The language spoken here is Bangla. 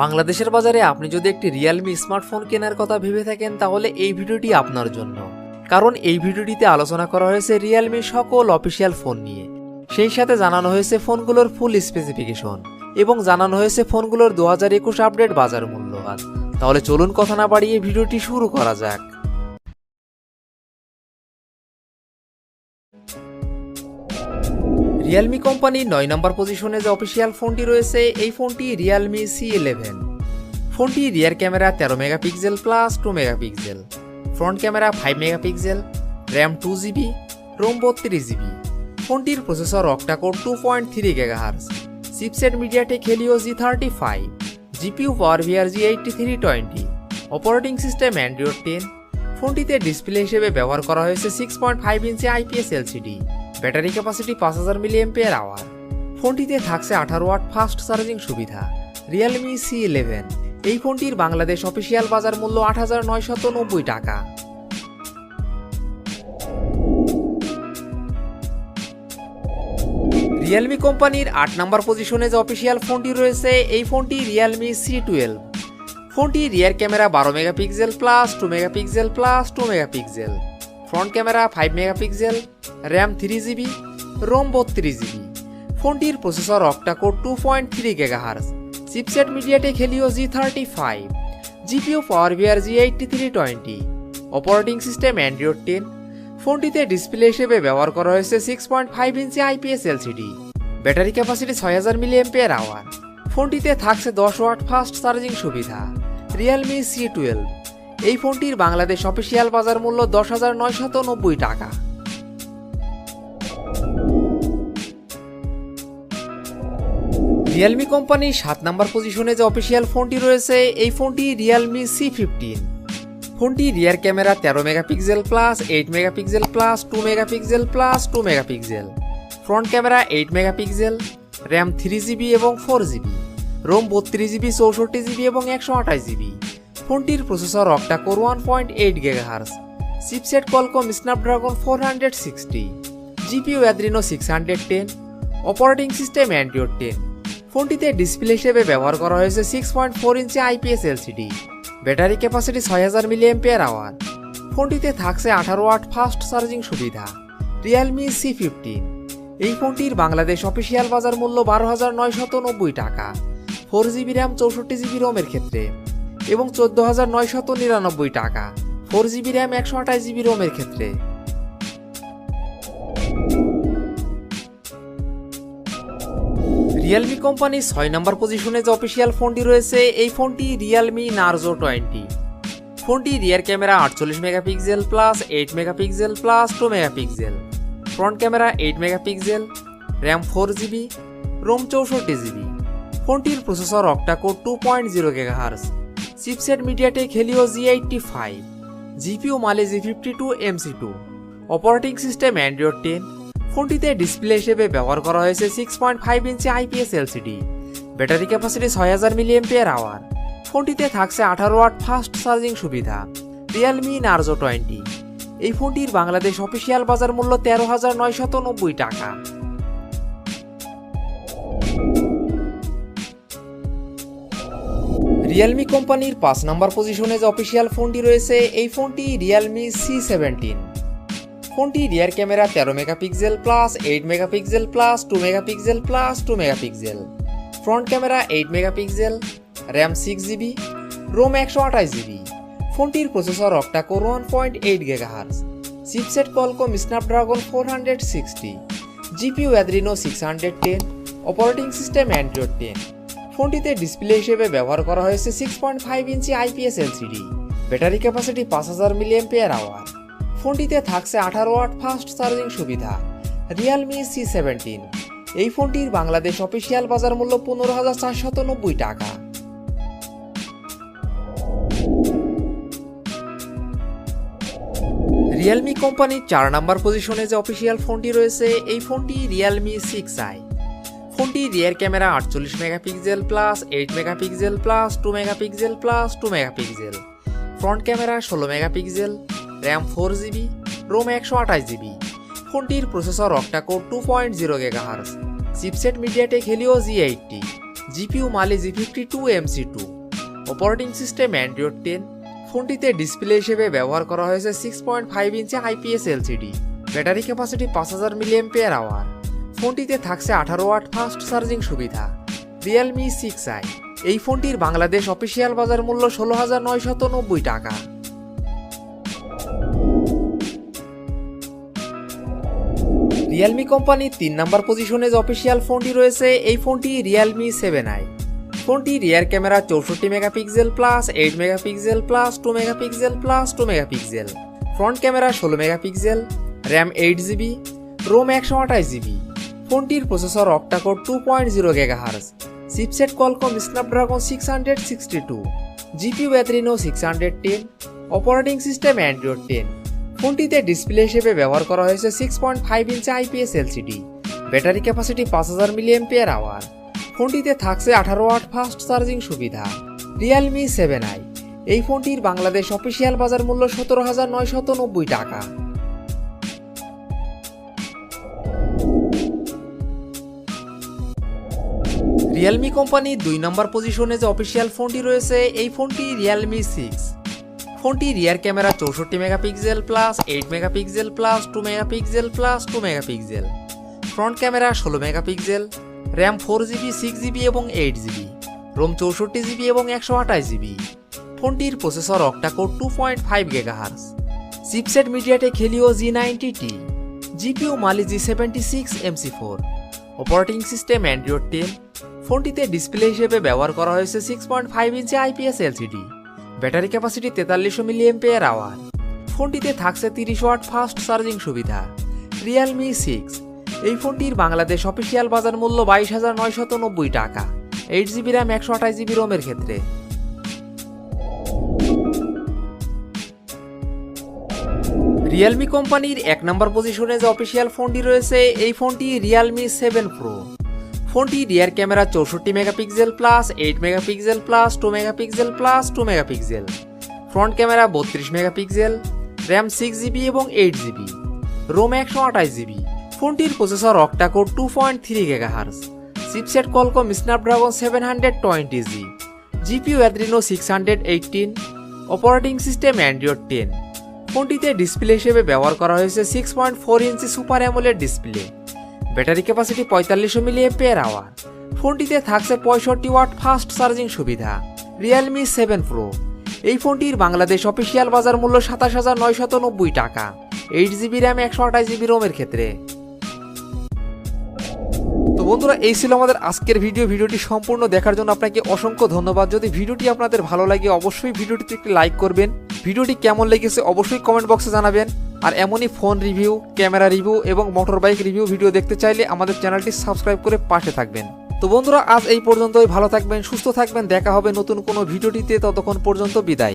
বাংলাদেশের বাজারে আপনি যদি একটি রিয়েলমি স্মার্টফোন কেনার কথা ভেবে থাকেন তাহলে এই ভিডিওটি আপনার জন্য। কারণ এই ভিডিওটিতে আলোচনা করা হয়েছে রিয়েলমি সকল অফিসিয়াল ফোন নিয়ে, সেই সাথে জানানো হয়েছে ফোনগুলোর ফুল স্পেসিফিকেশন এবং জানানো হয়েছে ফোনগুলোর 2021 আপডেট বাজার মূল্য। তাহলে চলুন কথা না বাড়িয়ে ভিডিওটি শুরু করা যাক। রিয়েলমি কোম্পানির 9 নম্বর পজিশনে যে অফিসিয়াল ফোনটি রয়েছে এই ফোনটি রিয়েলমি C11। ফোনটি rear camera 13 megapixel plus 2 megapixel, front camera 5 megapixel, RAM 2GB, ROM 32GB। ফোনটির processor octa-core 2.3 GHz, chipset MediaTek Helio G35, GPU power VR G8320, operating system Android 10। ফোনটিতে ডিসপ্লে হিসেবে ব্যবহার করা হয়েছে 6.5 ইঞ্চি IPS LCD, battery capacity 5000 mAh। ফোনটিতে থাকছে 18 ওয়াট ফাস্ট চার্জিং সুবিধা। রিয়েলমি C11 এই ফোনটির বাংলাদেশ অফিসিয়াল বাজার মূল্য 8,990 টাকা। রিয়েলমি কোম্পানির 8 নম্বর পজিশনে যে অফিসিয়াল ফোনটি রয়েছে এই ফোনটি রিয়েলমি C12। ফোনটি rear camera 12 megapixel plus 2 megapixel plus 2 megapixel, front camera 5 megapixel, RAM 3GB, ROM 32GB। ফোনটির processor octa-core 2.3 GHz, chipset MediaTek Helio G35, GPU power VR G8320, operating system Android 10। ফোনটিতে ডিসপ্লে হিসেবে ব্যবহার করা হয়েছে 6.5 ইঞ্চি IPS LCD, battery capacity 6000 mAh। ফোনটিতে থাকছে 10 ওয়াট ফাস্ট চার্জিং সুবিধা। রিয়েলমি C12 এই ফোনটির বাংলাদেশ অফিসিয়াল বাজার মূল্য 10,990 টাকা। রিয়েলমি কোম্পানির 7 নম্বর পজিশনে যে অফিসিয়াল ফোনটি রয়েছে এই ফোনটি রিয়েলমি C15। ফোনটি rear camera 13 megapixel plus 8 megapixel plus 2 megapixel plus 2 megapixel, front camera 8 megapixel, RAM 3GB এবং 4GB, রোম 32GB, 64GB এবং 128GB। ফোনটির processor octa-core 1.8 GHz, chipset Qualcomm Snapdragon 460, GPU Adreno 610, operating system Android 10। ফোনটিতে ডিসপ্লে হিসেবে ব্যবহার করা হয়েছে 6.4 inch IPS LCD, battery capacity 6000 mAh। ফোনটিতে থাকছে 18 ওয়াট ফাস্ট চার্জিং সুবিধা। রিয়েলমি C15 এই ফোনটির বাংলাদেশ অফিসিয়াল বাজার মূল্য 12,990 টাকা 4GB র্যাম 64GB রোমের ক্ষেত্রে এবং 14,999 টাকা 4GB র্যাম 128GB রোমের ক্ষেত্রে। রিয়েলমি কোম্পানির 6 নম্বর পজিশনে যে অফিসিয়াল ফোনটি রয়েছে এই ফোনটি রিয়েলমি নার্জো 20। ফোনটি rear camera 48 megapixel plus 8 megapixel plus 2 megapixel, front camera 8 megapixel, RAM 4GB, ROM 64GB। ফোনটির processor octa core 2.0 GHz, chipset MediaTek Helio G85, GPU Mali G52 MC2, operating system Android 10। ফোনটিতে ডিসপ্লে হিসেবে ব্যবহার করা হয়েছে 6.5 ইঞ্চি IPS LCD, battery capacity 6000 mAh। ফোনটিতে থাকছে 18 ওয়াট ফাস্ট চার্জিং সুবিধা। রিয়েলমি নার্জো 20 এই ফোনটির বাংলাদেশ অফিসিয়াল বাজার মূল্য 13,990 টাকা। রিয়েলমি কোম্পানির 5 নম্বর পজিশনে যে অফিসিয়াল ফোনটি রয়েছে এই ফোনটি রিয়েলমি C17। ফোনটি rear camera 13 megapixel plus 8 megapixel plus 2 megapixel plus 2 megapixel, front camera 8 megapixel, RAM 6GB, ROM 128GB। ফোনটির processor octa-core 1.8 GHz, chipset Qualcomm Snapdragon 460, GPU Adreno 610, operating system Android 10। ফোনটিতে ডিসপ্লে হিসেবে ব্যবহার করা হয়েছে 6.5 ইঞ্চি IPS LCD, battery capacity 5000 mAh। ফোনটিতে থাকছে 18 ওয়াট ফাস্ট চার্জিং সুবিধা। রিয়েলমি C17 এই ফোনটির বাংলাদেশ অফিসিয়াল বাজার মূল্য 15,490 টাকা। রিয়েলমি কোম্পানির 4 নম্বর পজিশনে যে অফিসিয়াল ফোনটি রয়েছে এই ফোনটি রিয়েলমি 6i। ফোনটি rear camera 48 megapixel plus 8 megapixel plus 2 megapixel plus 2 megapixel, front camera 16 megapixel, RAM 4GB, ROM 128GB। ফোনটির processor octa core 2.0 GHz, chipset MediaTek Helio G80, GPU Mali G52 MC2, operating system Android 10। ফোনটিতে ডিসপ্লে হিসেবে ব্যবহার করা হয়েছে 6.5 ইঞ্চি IPS LCD, battery capacity 5000 mAh। ফোনটিতে থাকছে 18 ওয়াট ফাস্ট চার্জিং সুবিধা। realme 6i, এই ফোনটির বাংলাদেশ অফিসিয়াল বাজার মূল্য 16,990 টাকা। realme কোম্পানির 3 নম্বর পজিশনে যে অফিসিয়াল ফোনটি রয়েছে এই ফোনটি realme 7i। ফোনটি rear camera 64 megapixel plus 8 megapixel plus 2 megapixel plus 2 megapixel, front camera 16 megapixel, RAM 8GB, ROM 128GB। ফোনটির processor octa core 2.0 GHz, chipset Qualcomm Snapdragon 662, GPU Adreno 610, operating system Android 10। ফোনটিতে ডিসপ্লে হিসেবে ব্যবহার করা হয়েছে 6.5 ইঞ্চি IPS LCD, battery capacity 5000 mAh। ফোনটিতে থাকছে 18 ওয়াট ফাস্ট চার্জিং সুবিধা। realme 7i, এই ফোনটির বাংলাদেশ অফিসিয়াল বাজার মূল্য 17,990 টাকা। realme কোম্পানির 2 নম্বর পজিশনে যে অফিসিয়াল ফোনটি রয়েছে এই ফোনটি realme 6। ফোনটি rear camera 64 megapixel plus 8 megapixel plus 2 megapixel plus 2 megapixel, front camera 16 megapixel, RAM 4GB, 6GB এবং 8GB, রোম 64GB এবং 128GB। ফোনটির processor octa core 2.5 GHz, chipset MediaTek Helio G90T, GPU Mali G76 MC4, operating system Android 10। ফোনটিতে ডিসপ্লে হিসেবে ব্যবহার করা হয়েছে 6.5 ইঞ্চি IPS LCD, battery capacity 4300 mAh। ফোনটিতে থাকছে 30 ওয়াট ফাস্ট চার্জিং সুবিধা। realme 6, এই ফোনটির বাংলাদেশ অফিসিয়াল বাজার মূল্য 22,990 টাকা, 8GB র্যাম 128GB রোমের ক্ষেত্রে। realme কোম্পানির 1 নম্বর পজিশনে যে অফিসিয়াল ফোনটি রয়েছে এই ফোনটি realme 7 Pro। ফোনটি rear camera 64 megapixel plus 8 megapixel plus 2 megapixel plus 2 megapixel, front camera 32 megapixel, RAM 6GB এবং 8GB, রোম 128GB। ফোনটির processor octa-core 2.3 GHz, chipset Qualcomm Snapdragon 720G, GPU Adreno 618, operating system Android 10। ফোনটিতে ডিসপ্লে হিসেবে ব্যবহার করা হয়েছে 6.4 ইঞ্চি super AMOLED display, battery capacity 4500 mAh। ফোনটিতে থাকছে 65 ওয়াট ফাস্ট চার্জিং সুবিধা। realme 7 Pro, এই ফোনটির বাংলাদেশ অফিসিয়াল বাজার মূল্য 27,990 টাকা, 8GB র্যাম 128GB রোমের ক্ষেত্রে। তো বন্ধুরা, এই ছিল আমাদের আজকের ভিডিওটি সম্পূর্ণ দেখার জন্য আপনাকে অসংখ্য ধন্যবাদ। যদি ভিডিওটি আপনাদের ভালো লাগে অবশ্যই ভিডিওটিতে একটি লাইক করবেন। ভিডিওটি কেমন লেগেছে অবশ্যই কমেন্ট বক্সে জানাবেন। আর এমনই ফোন রিভিউ, ক্যামেরা রিভিউ এবং মোটর বাইক রিভিউ ভিডিও দেখতে চাইলে আমাদের চ্যানেলটি সাবস্ক্রাইব করে পাশে থাকবেন। তো বন্ধুরা, আজ এই পর্যন্তই। ভালো থাকবেন, সুস্থ থাকবেন, দেখা হবে নতুন কোনো ভিডিওটিতে। ততক্ষণ পর্যন্ত বিদায়।